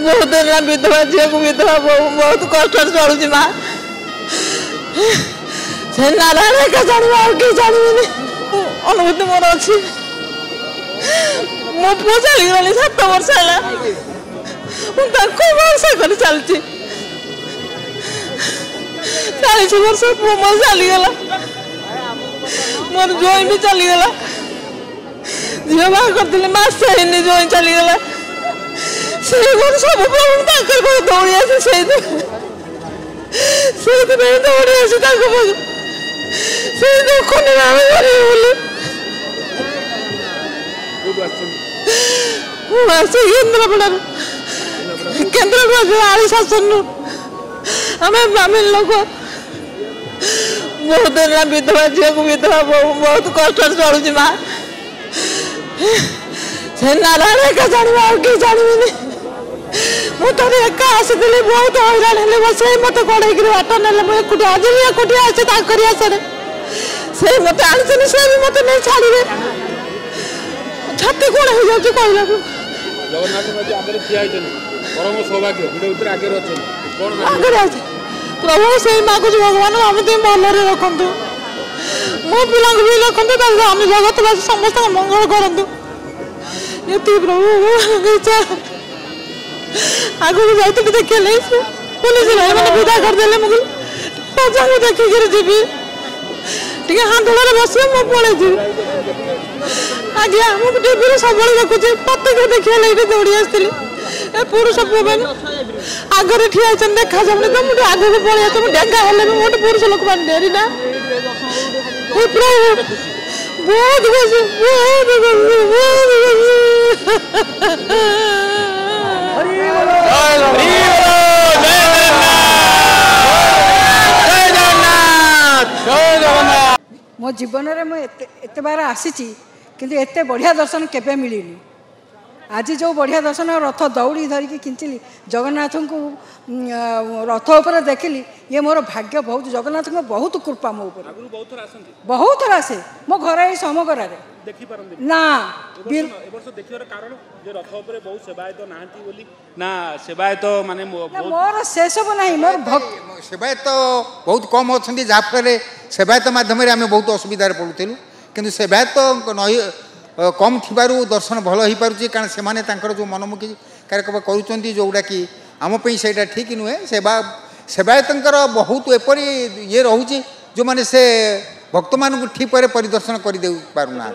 बहुत दिन विधवा झील को विधवा बहुत कष्ट चलुची माँ से नारायण का जान जानी अनुभूति मोर अच्छी मो पु चलीगली 7 वर्ष है भरोसा कर चलती 40 वर्ष पु मोर चलीगला मोर जोई भी चलीगला झील बाहर करते मसे जोई चलीगला से सब दौड़ी आसी दौड़ी आसी दुख केन्द्र आली शासन आम ब्राह्मण लोक बहुत दिन विधवा झील को विधवा बहुत कष्ट चलुची माँ से नारायण का जानी मुझे एका आसी बहुत हैरान है बस मत कड़े बाट ना मुझे आज भी आसे आसरे से मत आनी से भी मत नहीं छाड़े छाती कौन हो जाए कहला प्रभु से मागुच भगवान आम तुम भलि रखु मो पिला भी रखु आम जगतवासी समस्त मंगल करूँ ये प्रभु आगु जाती देखिए पुलिस भाई मैंने विदा करदे मुझे राजा को देखिक जीवी टे हाथोड़े बस मुझे पड़े जी आज्ञा मुझे टीवी सब देखुचे प्रत्येक देखिए लगे दौड़ी आसती पुरुष मैंने आगे ठिया देखा जाऊनी तो मुझे आगे को पड़े आते डेगा हेल्ले भी मोटे पुरुष लोक मान डेरी ना बहुत खुशी मो जीवन में मुझे बार आसी किंतु एते बढ़िया दर्शन केबे मिलनी आज जो बढ़िया दर्शन रथ दौड़ी धरिकी खिंचली जगन्नाथ को रथ उपर देखली ये मोर भाग्य बहुत जगन्नाथ बहुत कृपा मो बहुत थर आसे मो घर ये समगरा ना मोर से सब ना मोर सेवायत बहुत कम अच्छा जहाँफल सेवायत मध्यम आम बहुत असुविधार पड़ूलु कि सेवायत कम थिबारु दर्शन भल हो पारुछि कारण से माने तांकर जो मनमुखी कार्यक्रम करूछंती जोड़ा कि आमपाई से ठीक नुहे सेवायतर बहुत एपरी ये रोचे जो माने से भक्त मान ठीक पर परिदर्शन कर पारना।